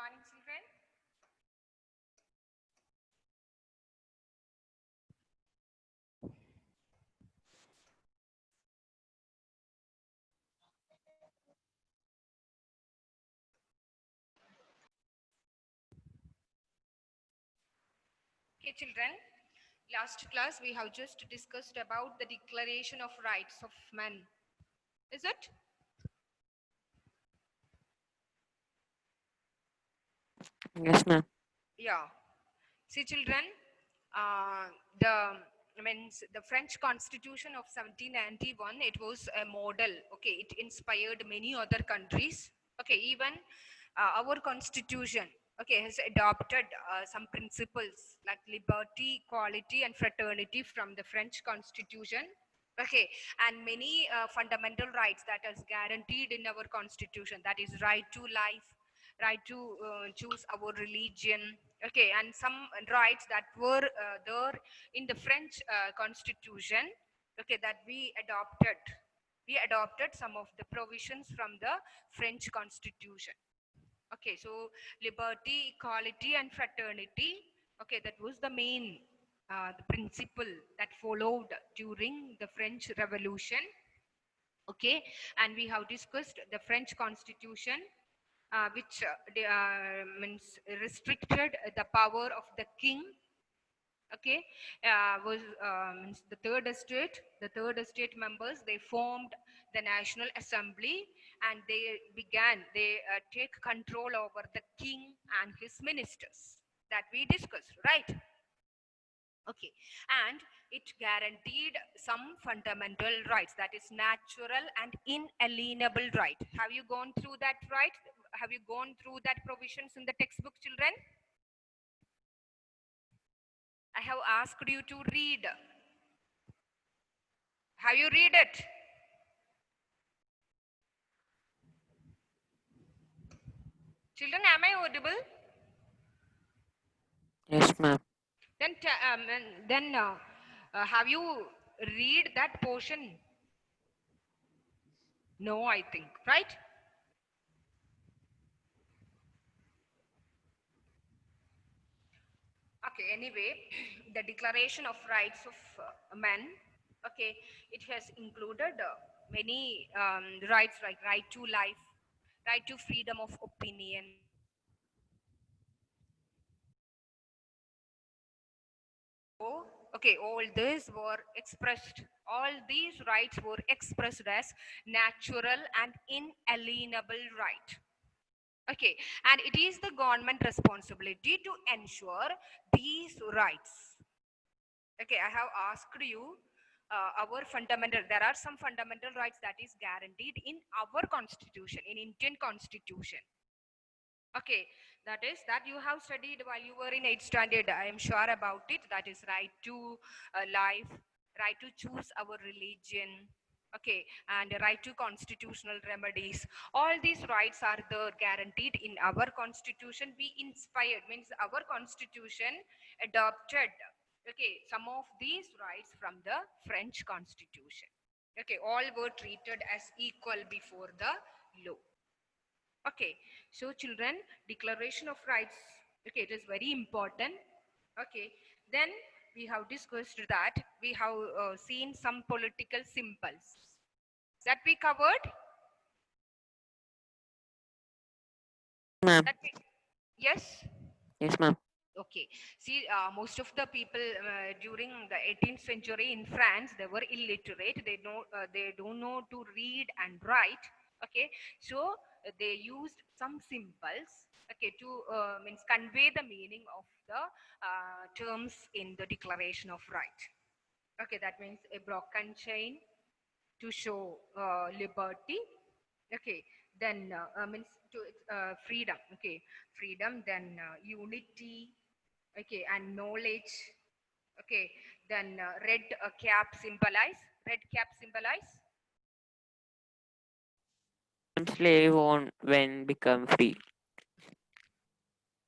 morning, children. Okay, children. Last class we have just discussed about the Declaration of Rights of Man. Is it? Yes, ma'am. Yeah. See, children, the means the French Constitution of 1791. It was a model. Okay, it inspired many other countries. Okay, even our Constitution. Okay, has adopted some principles like liberty, equality, and fraternity from the French Constitution. Okay, and many fundamental rights that is guaranteed in our Constitution. That is right to life, right to choose our religion. Okay, and some rights that were there in the French Constitution. Okay, that we adopted some of the provisions from the French Constitution. Okay, so liberty, equality, and fraternity. Okay, that was the main the principle that followed during the French Revolution. Okay, and we have discussed the French Constitution, which means restricted the power of the king. Okay, was means the third estate members, they formed the National Assembly, and they take control over the king and his ministers, that we discussed, right? Okay, and it guaranteed some fundamental rights, that is natural and inalienable right. Have you gone through that right? Have you gone through that provisions in the textbook, children? I have asked you to read. Have you read it? Children, am I audible? Yes, ma'am. Then have you read that portion? No, I think, right? Okay, anyway, the Declaration of Rights of Man, okay, it has included many rights, like right to life, right to freedom of opinion. So, okay, all these rights were expressed as natural and inalienable right. Okay, and it is the government responsibility to ensure these rights. Okay, I have asked you there are some fundamental rights that is guaranteed in our constitution, in Indian constitution. Okay, that you have studied while you were in 8th standard. I am sure about it. That is right to life, right to choose our religion. Okay, and right to constitutional remedies. All these rights are there guaranteed in our constitution. We inspired, means our constitution adopted. Okay, some of these rights from the French constitution. Okay, all were treated as equal before the law. Okay, so children, Declaration of Rights, okay, it is very important. Okay, then we have discussed that we have seen some political symbols that we covered. Ma'am. That we, yes. Yes, ma'am. Okay, see, most of the people during the 18th century in France, they were illiterate. They don't know to read and write. Okay, so they used some symbols. Okay, to means convey the meaning of the terms in the Declaration of Right. Okay, that means a broken chain to show liberty. Okay, then means to freedom. Okay, freedom, then unity. Okay, and knowledge. Okay, then red cap symbolize Slave on when become free.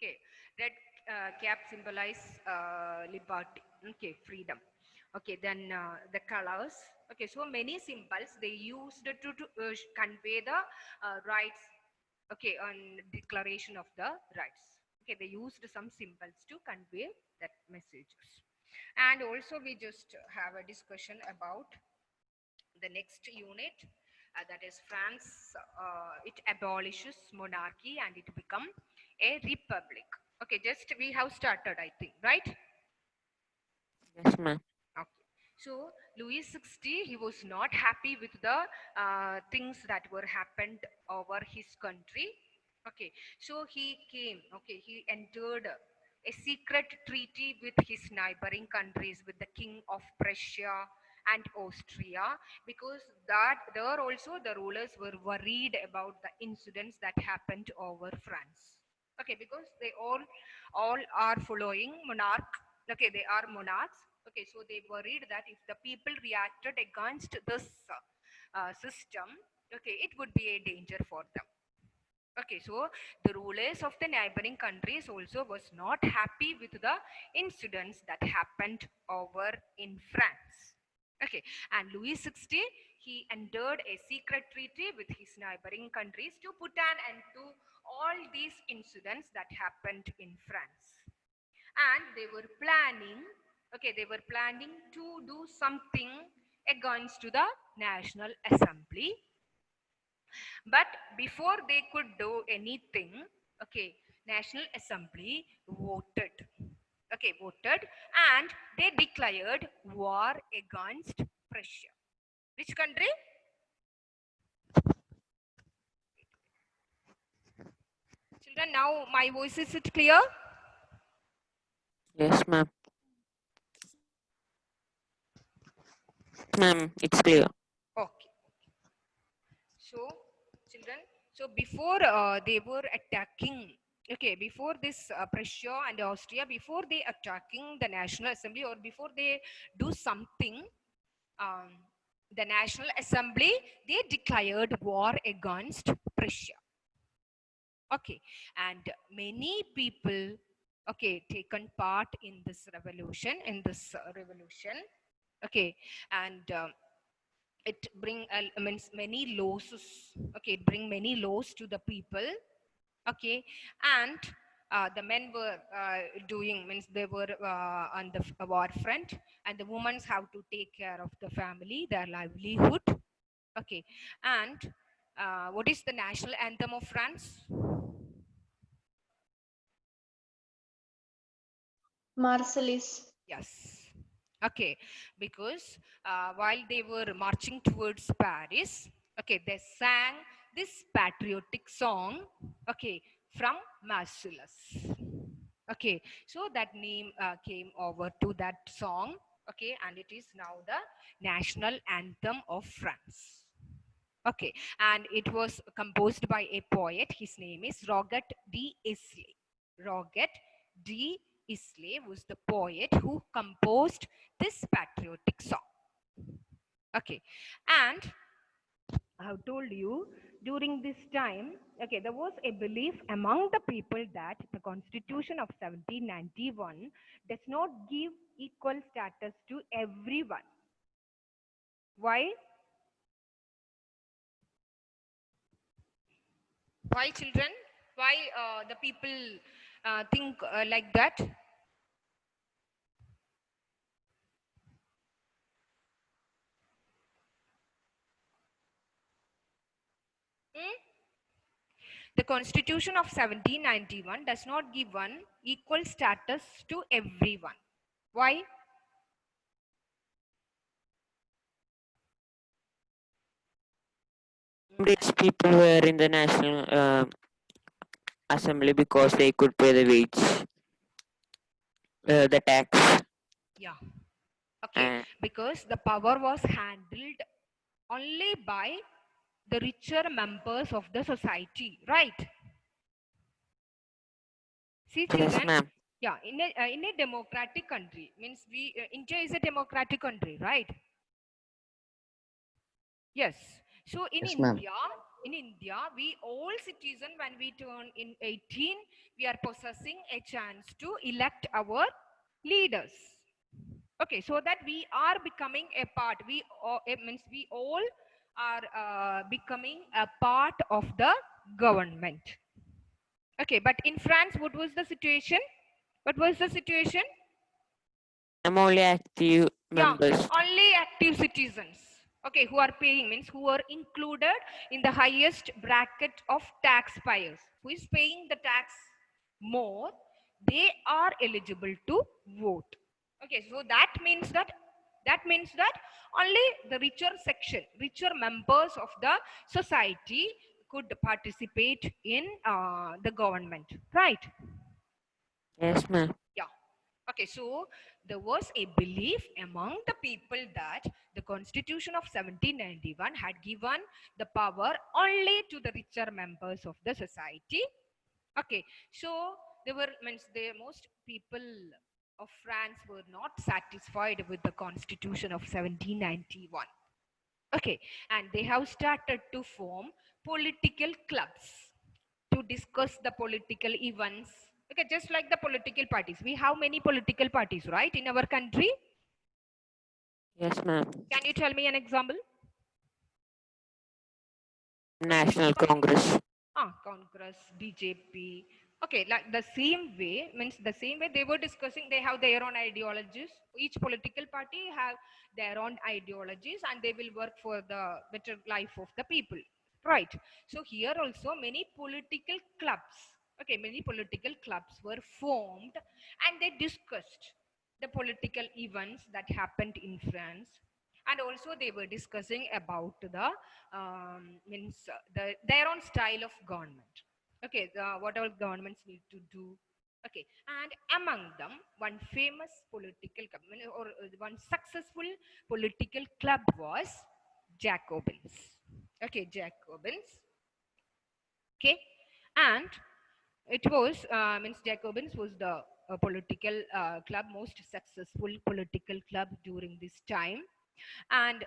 okay, red cap symbolize liberty. Okay, freedom. Okay, then the colors. Okay, so many symbols they used to convey the rights. okay, on declaration of the rights. Okay, they used some symbols to convey that messages. And also we just have a discussion about the next unit, that is France. It abolishes monarchy and it become a republic. Okay, just we have started, I think, right? Yes, ma'am. Okay. So Louis XVI, he was not happy with the things that were happened over his country. Okay. So he came. Okay. He entered a secret treaty with his neighboring countries, with the King of Prussia and Austria, because that there also the rulers were worried about the incidents that happened over France. Okay, because they all are following monarch. Okay, they are monarchs. Okay, so they worried that if the people reacted against this system, okay, it would be a danger for them. Okay, so the rulers of the neighboring countries also was not happy with the incidents that happened over in France. Okay, and Louis XVI, he entered a secret treaty with his neighboring countries to put an end to all these incidents that happened in France. And they were planning, okay, they were planning to do something against to the National Assembly. But before they could do anything, okay, National Assembly voted. Okay, voted, and they declared war against Prussia. Which country? Children, now my voice, is it clear? Yes, ma'am. Ma'am, it's clear. Okay. So, children, so before they were attacking, okay, before this Prussia and Austria, before they attacking the National Assembly, or before they do something, um, the National Assembly, they declared war against Prussia. Okay, and many people, okay, taken part in this revolution, okay, and it bring means many losses. Okay, it bring many loss to the people. Okay, and the men were doing, means they were on the war front, and the women have to take care of the family, their livelihood. Okay, and what is the national anthem of France? Marsalis. Yes. Okay, because while they were marching towards Paris, okay, they sang this patriotic song, okay, from Marcellus. Okay, so that name came over to that song, okay, and it is now the national anthem of France. Okay, and it was composed by a poet. His name is Roget de Islay. Roget de Islay was the poet who composed this patriotic song. Okay, and I have told you during this time, okay, there was a belief among the people that the Constitution of 1791 does not give equal status to everyone. Why? Why, children? Why the people think like that? Hmm? The Constitution of 1791 does not give one equal status to everyone. Why? These people were in the National Assembly because they could pay the wage, the tax. Yeah. Okay. And Because the power was handled only by the richer members of the society, right? See, yes, children. ma'am. Yeah, in a democratic country, means we India is a democratic country, right? Yes. So Yes, ma'am. In India, we all citizen, when we turn in 18, we are possessing a chance to elect our leaders. Okay, so that we are becoming a part. It means we all are becoming a part of the government. Okay, but in France, what was the situation? What was the situation? I'm only active Yeah, members. only active citizens. Okay, who are paying means who are included in the highest bracket of taxpayers. Who is paying the tax more, they are eligible to vote. Okay, so that means that only the richer section, richer members of the society could participate in the government, right? Yes, ma'am. Yeah. Okay, so there was a belief among the people that the Constitution of 1791 had given the power only to the richer members of the society. Okay, so there were means the most people of France were not satisfied with the Constitution of 1791. Okay, and they have started to form political clubs to discuss the political events. Okay, just like the political parties. We have many political parties, right, in our country. Yes, ma'am. Can you tell me an example? National Congress. Congress, BJP. Okay, like the same way, means the same way they were discussing, they have their own ideologies. Each political party have their own ideologies and they will work for the better life of the people. Right. So here also many political clubs, okay, many political clubs were formed and they discussed the political events that happened in France, and also they were discussing about the means their own style of government. Okay, what our governments need to do. Okay, and among them one famous political or one successful political club was Jacobins. Okay, Jacobins. Okay, and it was means Jacobins was the political club, most successful political club during this time, and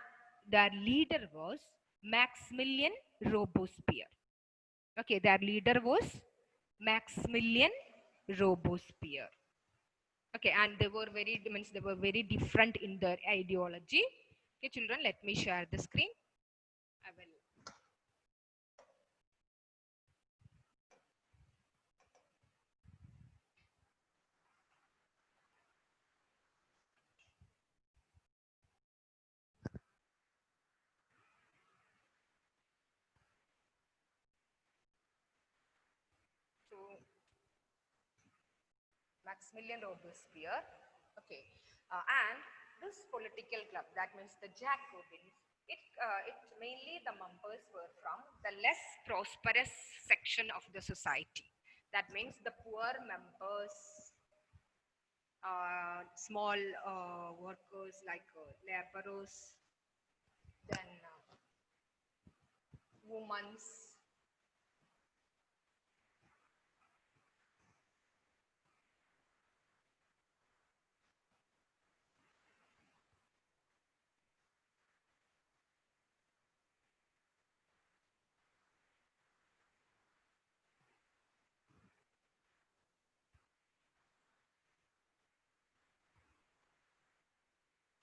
their leader was Maximilian Robespierre. Okay, their leader was Maximilian Robespierre. Okay, and they were very different in their ideology. Okay, children, let me share the screen. I will. So Maximilian Robespierre. Okay, and this political club, that means the Jacobins, it mainly the members were from the less prosperous section of the society. That means the poor members, small workers like laborers, then women's.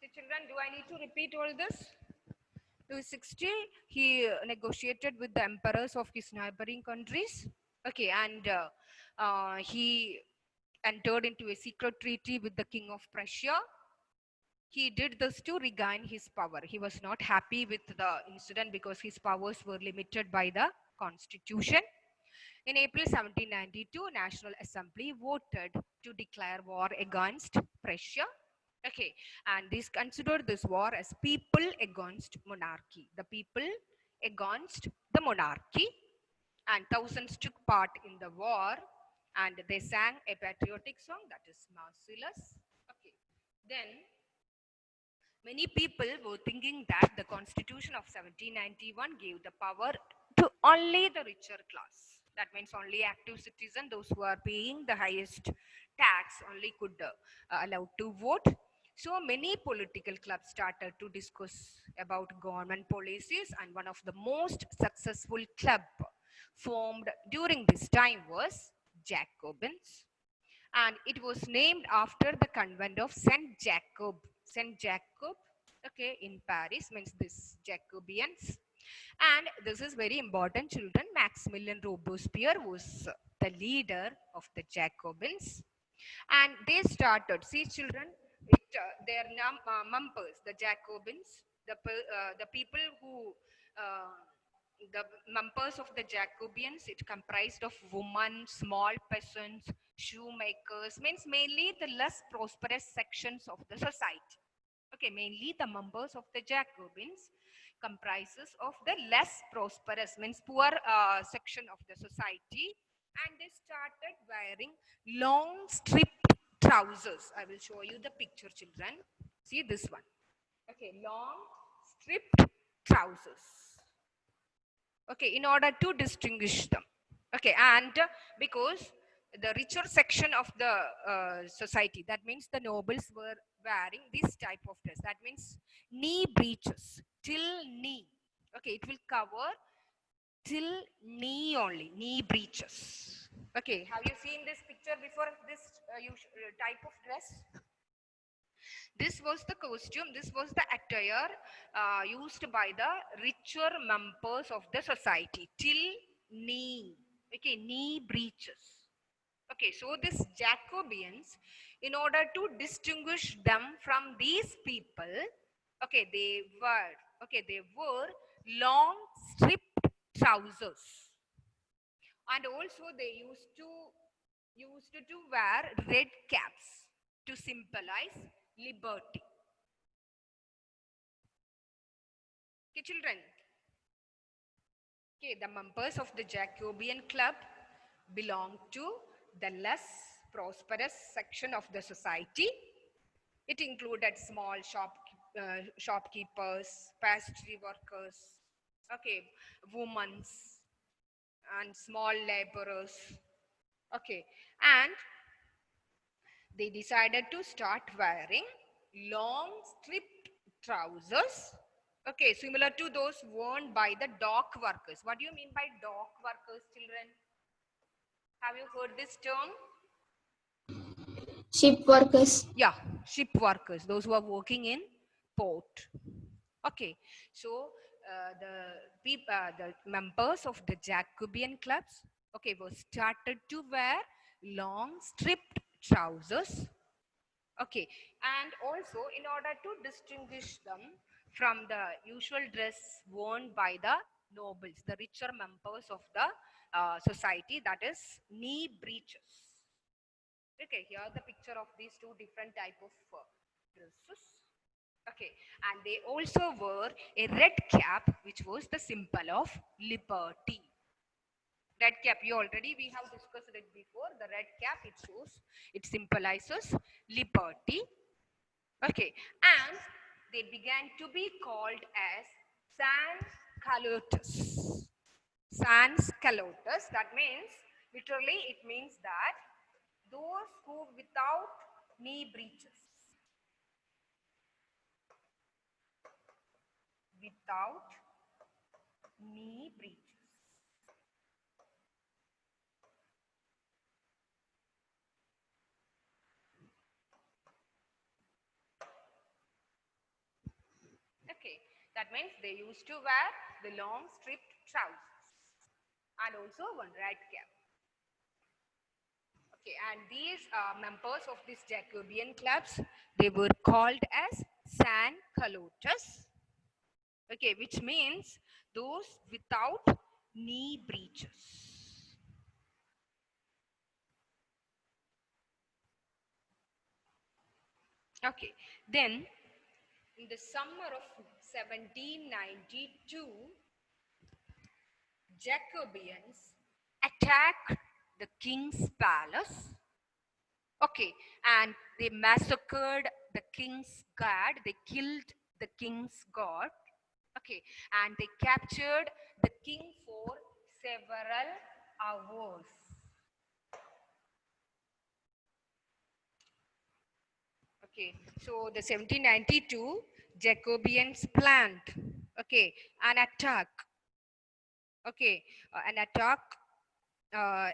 So children, do I need to repeat all this? 260, he negotiated with the emperors of his neighboring countries. Okay, and he entered into a secret treaty with the king of Prussia. He did this to regain his power. He was not happy with the incident because his powers were limited by the constitution. In April 1792, National Assembly voted to declare war against Prussia. Okay, and this considered this war as people against monarchy. The people against the monarchy, and thousands took part in the war, and they sang a patriotic song, that is Marcellus. Okay, then many people were thinking that the Constitution of 1791 gave the power to only the richer class. That means only active citizens, those who are paying the highest tax, only could allowed to vote. So many political clubs started to discuss about government policies, and one of the most successful club formed during this time was Jacobins, and it was named after the convent of Saint Jacob. Saint Jacob, okay, in Paris, means this Jacobians. And this is very important, children. Maximilian Robespierre was the leader of the Jacobins, and they started. See, children, their members, the Jacobins, the people who the members of the Jacobians, it comprised of women, small peasants, shoemakers, means mainly the less prosperous sections of the society. Okay, mainly the members of the Jacobins comprises of the less prosperous, means poor section of the society, and they started wearing long stripped trousers. I will show you the picture, children. See this one. Okay, long stripped trousers. Okay, in order to distinguish them. Okay, and because the richer section of the society, that means the nobles were wearing this type of dress, that means knee breeches till knee. Okay, it will cover till knee only, knee breeches. Okay, have you seen this picture before, this type of dress? This was the costume, this was the attire used by the richer members of the society till knee. Okay, knee breeches. Okay, so this Jacobians, in order to distinguish them from these people, okay, they wore long stripped trousers, and also they used to wear red caps to symbolize liberty. Okay, children. Okay, the members of the Jacobean club belong to the less prosperous section of the society. It included small shopkeepers, pastry workers, okay, women, and small laborers. Okay, and they decided to start wearing long stripped trousers. Okay, similar to those worn by the dock workers. What do you mean by dock workers, children? Have you heard this term? Ship workers. Yeah, ship workers, those who are working in port. Okay, so the members of the Jacobean clubs, okay, were started to wear long stripped trousers. Okay, and also in order to distinguish them from the usual dress worn by the nobles, the richer members of the society, that is knee breeches. Okay, here the picture of these two different type of dresses. Okay, and they also wore a red cap, which was the symbol of liberty. Red cap, we have discussed it before. The red cap, it symbolizes liberty. Okay, and they began to be called as sans calotus. Sans calotus, that means, literally it means that those who without knee breeches. Without knee breeches. Okay, that means they used to wear the long stripped trousers and also one red cap. Okay, and these members of these Jacobean clubs, they were called as sans calotus. Okay, which means those without knee breeches. Okay, then in the summer of 1792, Jacobians attacked the king's palace. Okay, and they massacred the king's guard. They killed the king's guard. Okay, and they captured the king for several hours. Okay, so the 1792 Jacobians planned, okay, an attack. Okay, an attack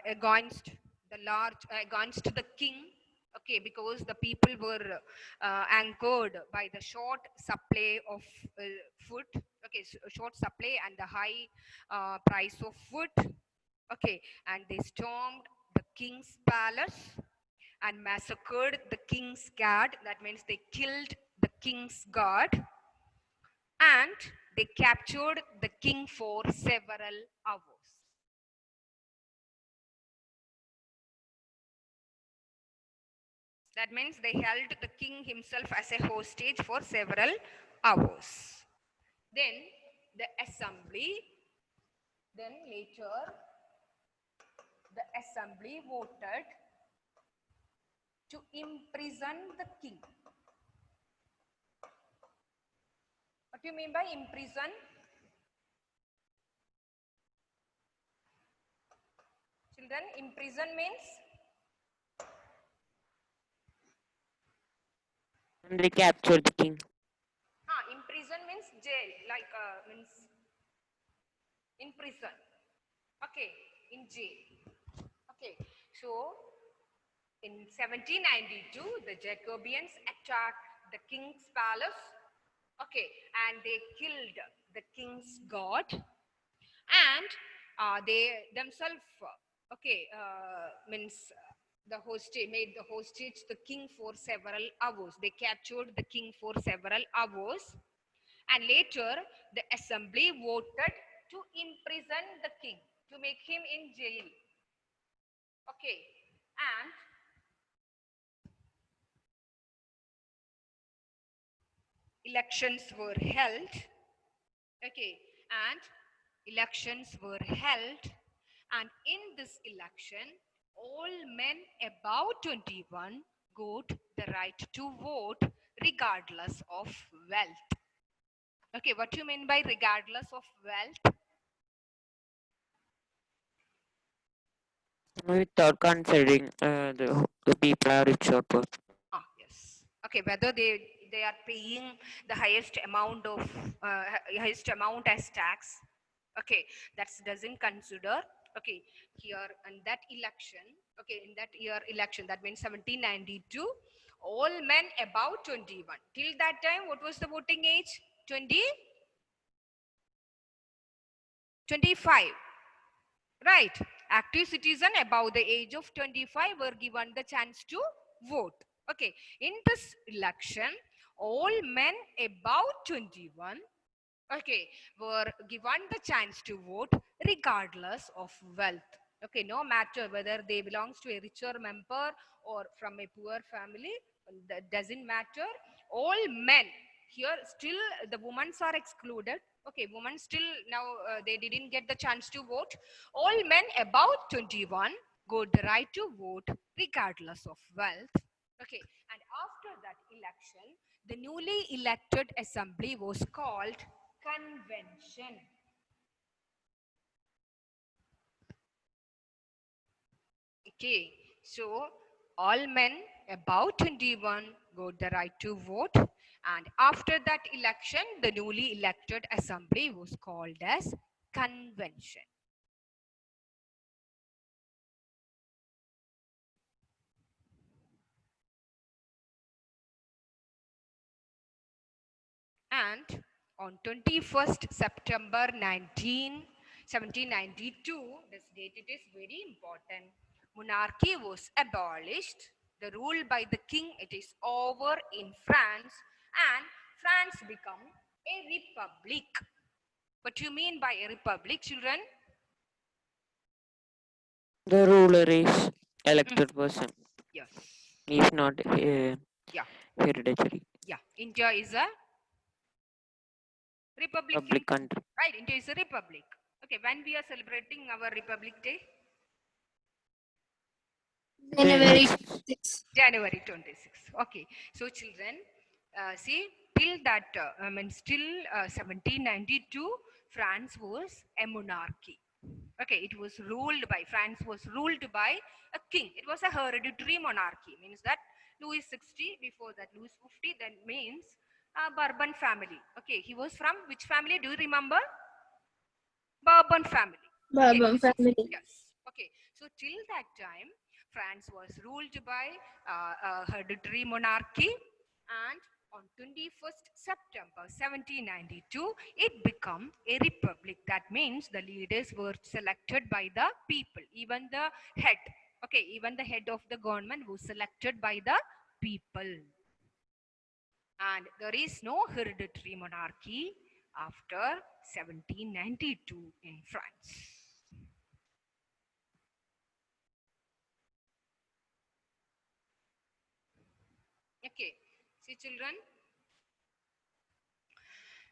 against the king. Okay, because the people were anchored by the short supply of food. Okay, so short supply and the high price of wood. Okay, and they stormed the king's palace and massacred the king's guard. That means they killed the king's guard, and they captured the king for several hours. That means they held the king himself as a hostage for several hours. Then the assembly, then later the assembly voted to imprison the king. What do you mean by imprison? Children, imprison means? And they captured the king. Imprison means jail, like means in prison. Okay, in jail. Okay, so in 1792, the Jacobians attacked the king's palace. Okay, and they killed the king's guard, and they themselves, means the hostage made the hostage the king for several hours. They captured the king for several hours, and later the assembly voted to imprison the king, to make him in jail. Okay, and elections were held. Okay, and elections were held, and in this election all men above 21 got the right to vote regardless of wealth. Okay, what do you mean by regardless of wealth? Without considering the people are rich or poor. Yes. Okay, whether they are paying the highest amount of highest amount as tax. Okay, that doesn't consider. Okay, here in that election. Okay, in that year election, that means 1792. All men above 21. Till that time, what was the voting age? 20, 25. Right. Active citizen above the age of 25 were given the chance to vote. Okay. In this election, all men above 21, okay, were given the chance to vote regardless of wealth. Okay, no matter whether they belongs to a richer member or from a poor family, that doesn't matter. All men, here still the women are excluded. Okay, women still now they didn't get the chance to vote. All men above 21 got the right to vote regardless of wealth. Okay, and after that election, the newly elected assembly was called convention. Okay, so all men above 21 got the right to vote, and after that election, the newly elected assembly was called as convention. And on 21st September 1792, this date it is very important. Monarchy was abolished. The rule by the king, it is over in France, and France become a republic. What do you mean by a republic, children? The ruler is elected person. Yes. He is not Yeah. hereditary. Yeah. India is a republic. Public country. Right. India is a republic. Okay. When we are celebrating our Republic Day? January 26. 6. January 26. Okay. So children, see, till that, still 1792, France was a monarchy. Okay, it was ruled by, France was ruled by a king. It was a hereditary monarchy. Means that Louis 60, before that Louis 50, then means Bourbon family. Okay, he was from which family? Do you remember? Bourbon family. Bourbon family. Yes. Okay. So till that time, France was ruled by a hereditary monarchy, and on 21st September 1792, it became a republic. That means the leaders were selected by the people. Even the head, okay, even the head of the government was selected by the people. And there is no hereditary monarchy after 1792 in France. Okay, see children.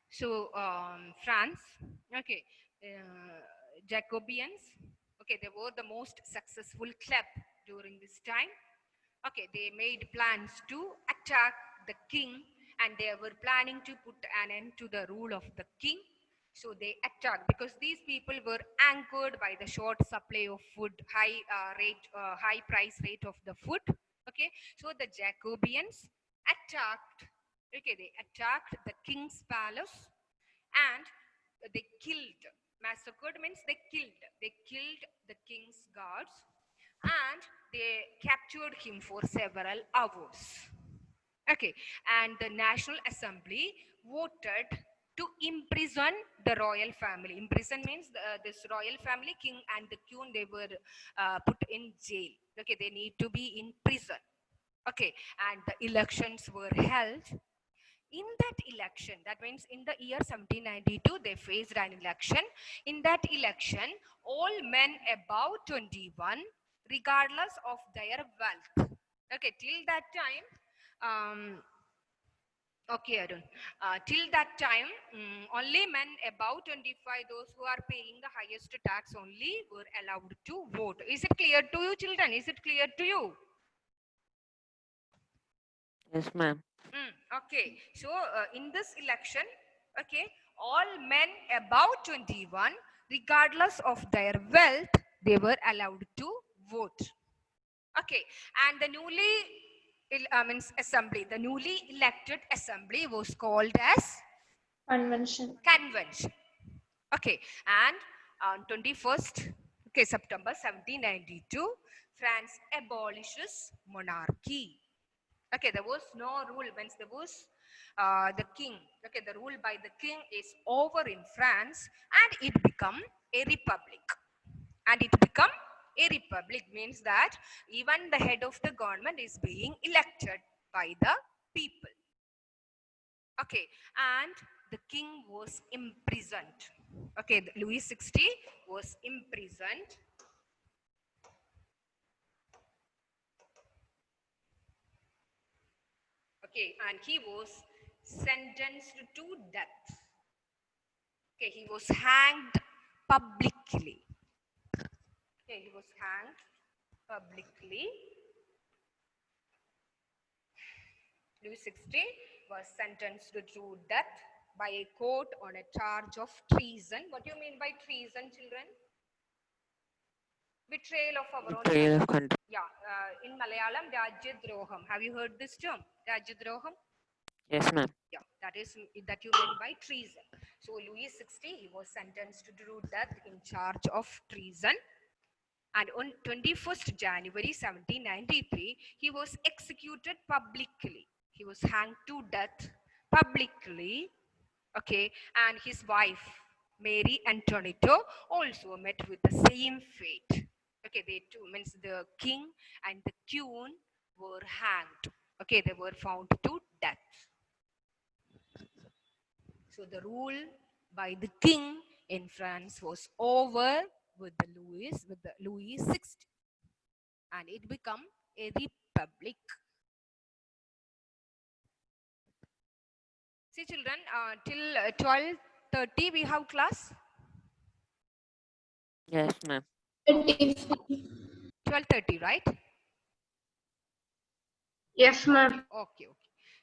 So France, okay, Jacobians, okay, they were the most successful club during this time. Okay, they made plans to attack the king, and they were planning to put an end to the rule of the king. So they attacked because these people were anchored by the short supply of food, high price rate of the food. Okay, so the Jacobians attacked. Okay, they attacked the king's palace, and they killed. Massacred means they killed. They killed the king's guards, and they captured him for several hours. Okay, and the National Assembly voted to imprison the royal family. Imprison means this royal family, king and the queen, they were put in jail. Okay, they need to be in prison. Okay, and the elections were held. In that election, that means in the year 1792, they faced an election. In that election, all men above 21, regardless of their wealth. Okay, till that time, okay, Arun. Till that time, only men above 25, those who are paying the highest tax only, were allowed to vote. Is it clear to you, children? Is it clear to you? Yes, ma'am. Okay, so in this election, okay, all men above 21, regardless of their wealth, they were allowed to vote. Okay, and the the newly elected assembly was called as Convention. convention. Okay, and on 21st, okay, September 1792, France abolishes monarchy. Okay, there was no rule. Means there was the king. Okay, the rule by the king is over in France, and it become a republic. And it become a republic means that even the head of the government is being elected by the people. Okay, and the king was imprisoned. Okay, Louis XVI was imprisoned. Okay, and he was sentenced to death. Okay, he was hanged publicly. Okay, he was hanged publicly. Louis XVI was sentenced to death by a court on a charge of treason. What do you mean by treason, children? Betrayal of our own Betrayal country. of country. Yeah, in Malayalam, Rajyadroham. Have you heard this term? Rajyadroham? Yes, ma'am. Yeah, that you mean by treason. So Louis XVI, he was sentenced to death in charge of treason. And on 21st January 1793, he was executed publicly. He was hanged to death publicly. Okay, and his wife, Mary Antoinette, also met with the same fate. Okay, they too, means the king and the queen were hanged. Okay, they were found to death. So the rule by the king in France was over with the Louis XVI, and it became a republic. See, children, till 12:30 we have class. Yes, ma'am. 12:30, right? Yes, ma'am. Okay.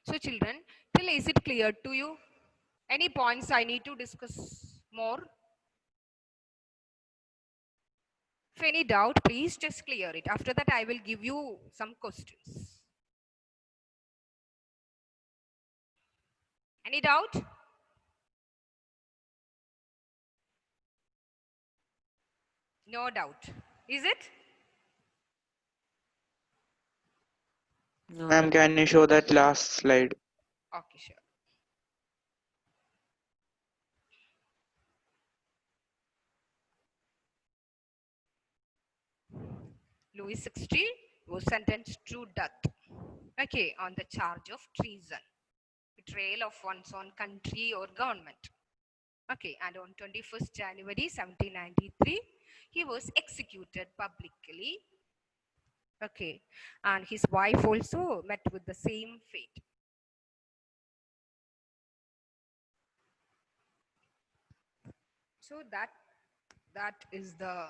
So, children, till is it clear to you? Any points I need to discuss more? If any doubt, please just clear it. After that, I will give you some questions. Any doubt? No doubt. Is it? No, Ma'am, can you show that last slide? Okay, sure. Louis XVI was sentenced to death, okay, on the charge of treason, betrayal of one's own country or government. Okay, and on 21st January 1793, he was executed publicly. Okay, and his wife also met with the same fate. So that is the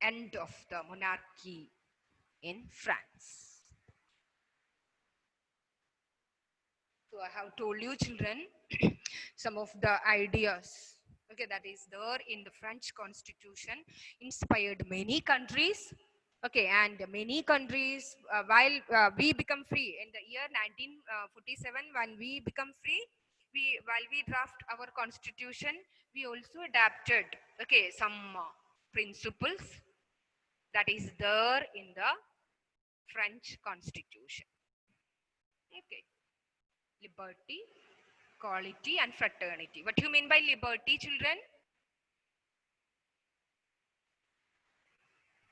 end of the monarchy in France. So I have told you, children, some of the ideas, okay, that is there in the French Constitution, inspired many countries. Okay, and many countries, while we become free in the year 1947, when we become free, while we draft our constitution, we also adapted, okay, some principles that is there in the French Constitution. Okay, liberty, equality, and fraternity. What do you mean by liberty, children?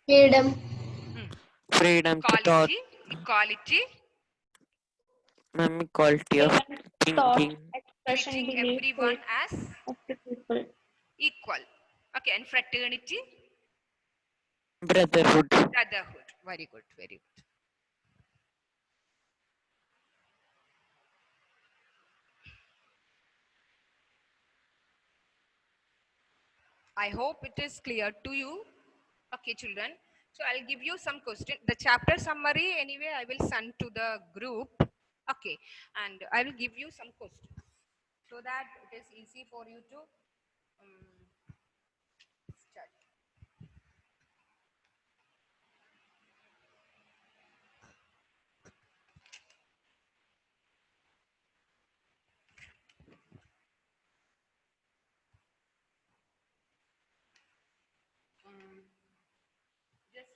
Freedom. Freedom to thought, Equality, ma'am, equality of Freedom, thought, thinking, expression, treating belief, everyone faith as of the people. equal. Okay, and fraternity, brotherhood. brotherhood. Very good, very good. I hope it is clear to you. Okay, children. So I'll give you some question. The chapter summary, anyway, I will send to the group. Okay, and I will give you some questions so that it is easy for you to study. Just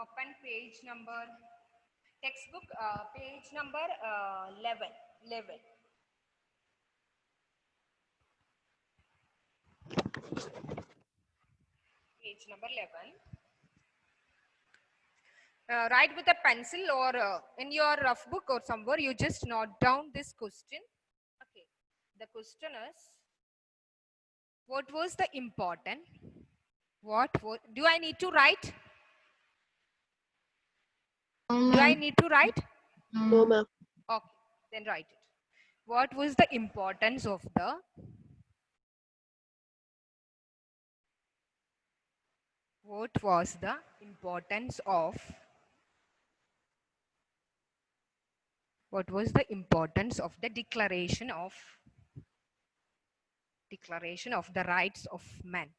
open page number, textbook page number 11. 11. Page number 11. Write with a pencil or in your rough book or somewhere, you just note down this question. Okay, the question is, what was the important? Do I need to write? Do I need to write? No, ma'am. Okay, then write it. What was the importance of the what was the importance of what was the importance of the declaration of the rights of man?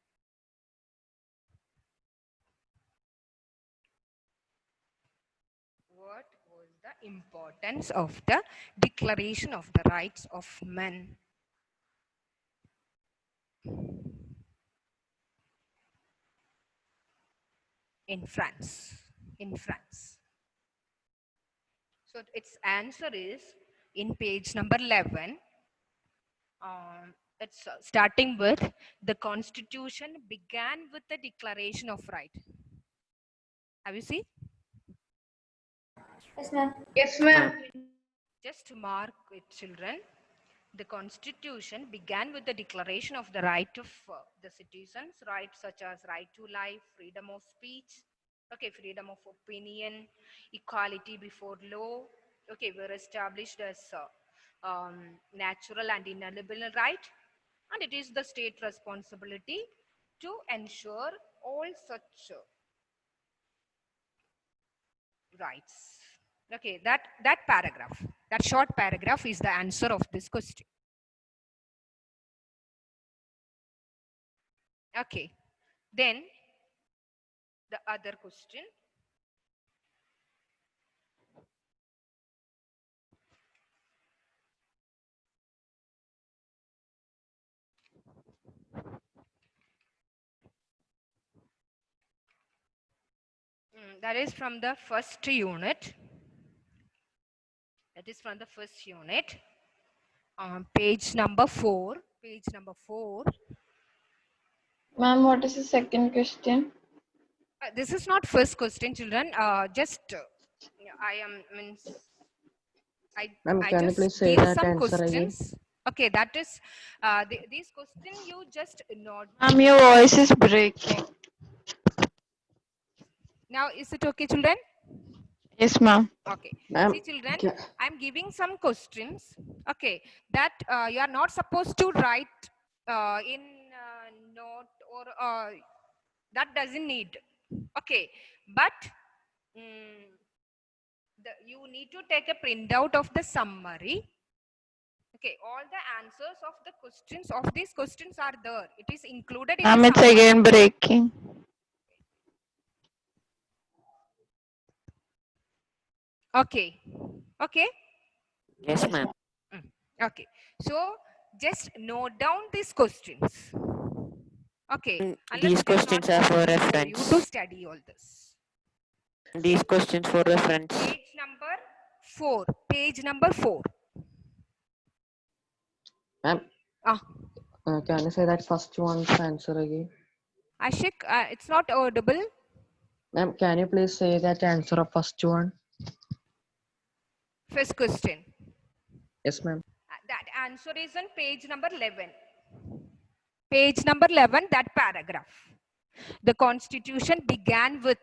What was the importance of the declaration of the rights of man in France? In France. So its answer is in page number 11. It's starting with the Constitution began with the Declaration of Right. Have you seen? Yes, ma'am. Yes, ma'am. Just to mark it, children. The Constitution began with the declaration of the right of the citizens, rights such as right to life, freedom of speech, okay, freedom of opinion, equality before law, okay, were established as natural and inalienable right, and it is the state responsibility to ensure all such rights. Okay, that paragraph, that short paragraph is the answer of this question. Okay, then the other question. That is from the first unit. That is from the first unit. Page number 4. Page number 4. Ma'am, what is the second question? This is not first question, children. I am means Ma'am, I can you just please say give that some answer again? questions. Okay, that is these question you just note. Ma'am, your voice is breaking. Now is it okay, children? Yes, ma'am. Okay. Ma'am, See, children, ca- I'm giving some questions. Okay, that you are not supposed to write in note or that doesn't need. Okay, but you need to take a printout of the summary. Okay, all the answers of the questions of these questions are there. It is included in Ma'am, the it's summary. again breaking. Okay. Okay. Yes, ma'am. Okay. So just note down these questions. Okay. Unless These it is not questions are for possible for you to reference. study all this. These questions for reference. Page number 4. Page number 4. ma'am, Ah, can you say that first one's answer again? Ashik, it's not audible. Ma'am, can you please say that answer of first one? First question. Yes, ma'am. That answer is on page number 11. Page number 11, that paragraph. The constitution began with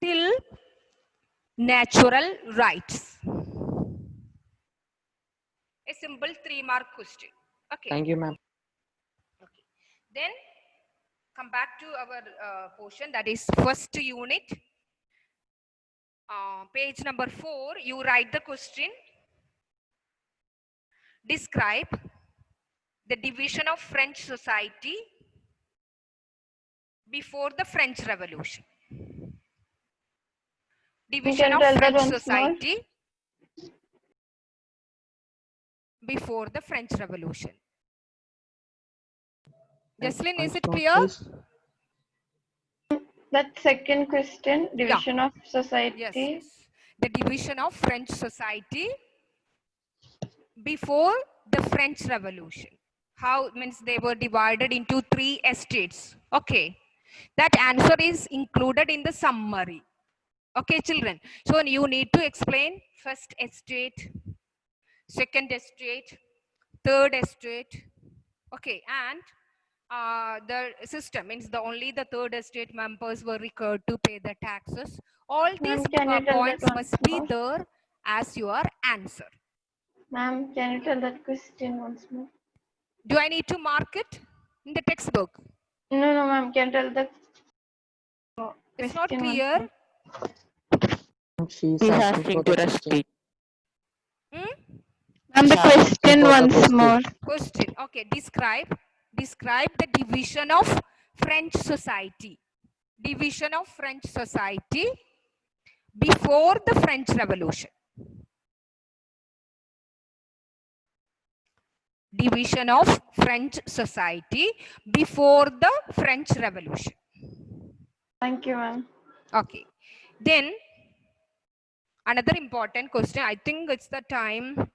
till natural rights. A simple 3-mark question. Okay. Thank you, ma'am. Okay. Then come back to our portion, that is first unit. Page number 4, you write the question. Describe the division of French society before the French Revolution. Division can of tell that French once more? society before the French Revolution. Ma'am, Jocelyn, is once it more, clear? please. That second question, division of Yes, society. yes. The division of French society before the French Revolution. How means they were divided into 3 estates. Okay. That answer is included in the summary. Okay, children. So you need to explain first estate, second estate, third estate. Okay, and the system means only the third estate members were required to pay the taxes. All these Ma'am, can you tell points that must once be more? there as your answer. Ma'am, can you tell that question once more? Do I need to mark it in the textbook? No, no, ma'am. Can you tell the It's not question once clear. more? She's He's asking for asking the to question. repeat. Ma'am, the She's asking question for the once question. more. Question. Okay, describe the division of French society. Division of French society before the French Revolution. Division of French society before the French Revolution. Thank you, ma'am. Okay. Then another important question. I think it's the time.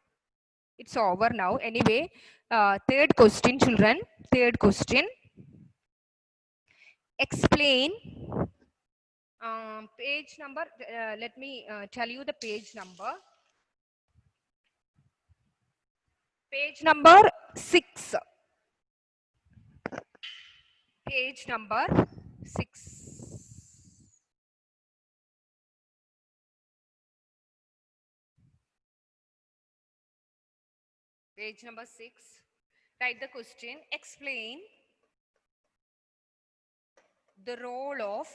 It's over now. Anyway, third question, children. Third question. Explain page number. Let me tell you the page number. Page number 6. Page number 6. Page number 6. Write the question. Explain the role of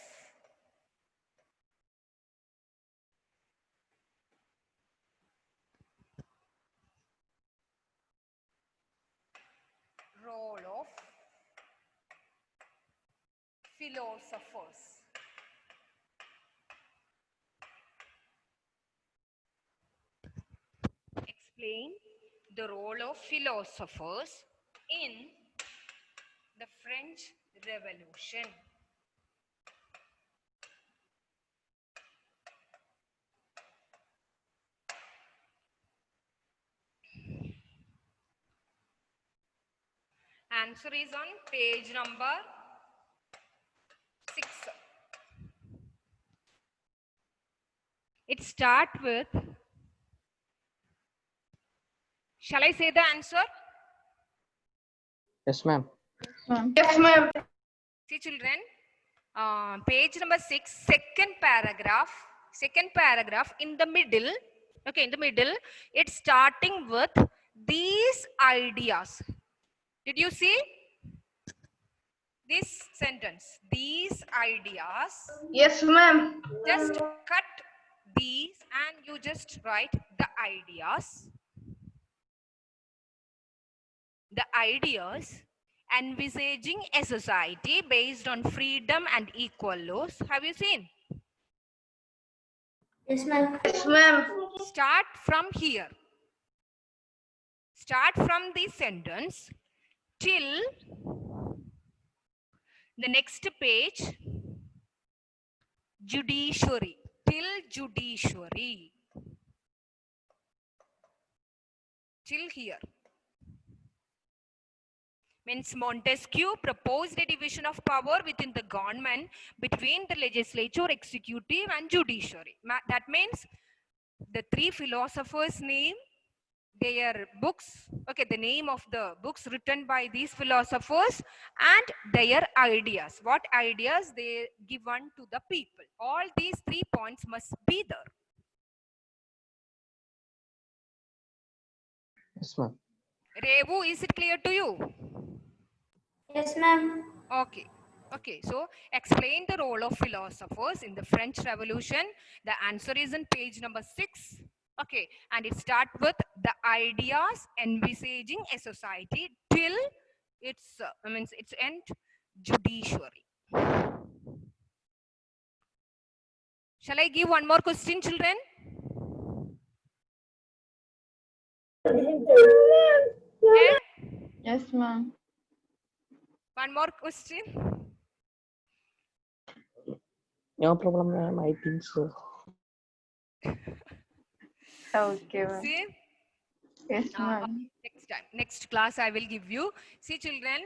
philosophers. Explain the role of philosophers in the French Revolution. answer is on page number 6. It starts with, shall I say the answer? Yes, ma'am. Ma'am. Yes, ma'am. See children, page number 6, second paragraph in the middle, okay, in the middle, it's starting with these ideas. Did you see this sentence? These ideas. Yes, ma'am. Just cut these and you just write the ideas. The ideas envisaging a society based on freedom and equal laws. Have you seen? Yes, ma'am. Yes, ma'am. Start from here. Start from this sentence till the next page, judiciary. Till judiciary. Till here. Means Montesquieu proposed a division of power within the government between the legislature, executive and judiciary. That means the three philosophers' name, their books, okay, the name of the books written by these philosophers and their ideas. What ideas they given to the people. All these 3 points must be there. Yes, ma'am. Revu, is it clear to you? Yes, ma'am. Okay. Okay, so explain the role of philosophers in the French Revolution. The answer is in page number 6. Okay, and it starts with the ideas envisaging a society till its its end, judiciary. Shall I give one more question, children? Yeah? Yes, ma'am. One more question. No problem, ma'am. I think so. Okay, ma'am. See? Yes, ma'am. Next time, next class I will give you. See children,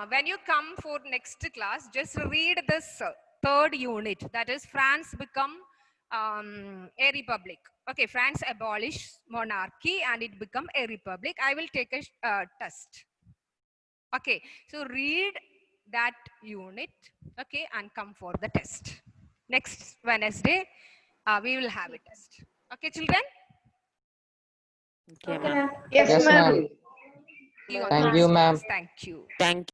when you come for next class, just read this third unit. That is France become a republic. Okay, France abolish monarchy and it become a republic. I will take a test. Okay, so read that unit, okay, and come for the test. Next Wednesday, we will have a test. Okay, children? Okay, ma'am. Yes, Yes, ma'am. ma'am. See you on Thank the you, next ma'am. class. Thank you. Thank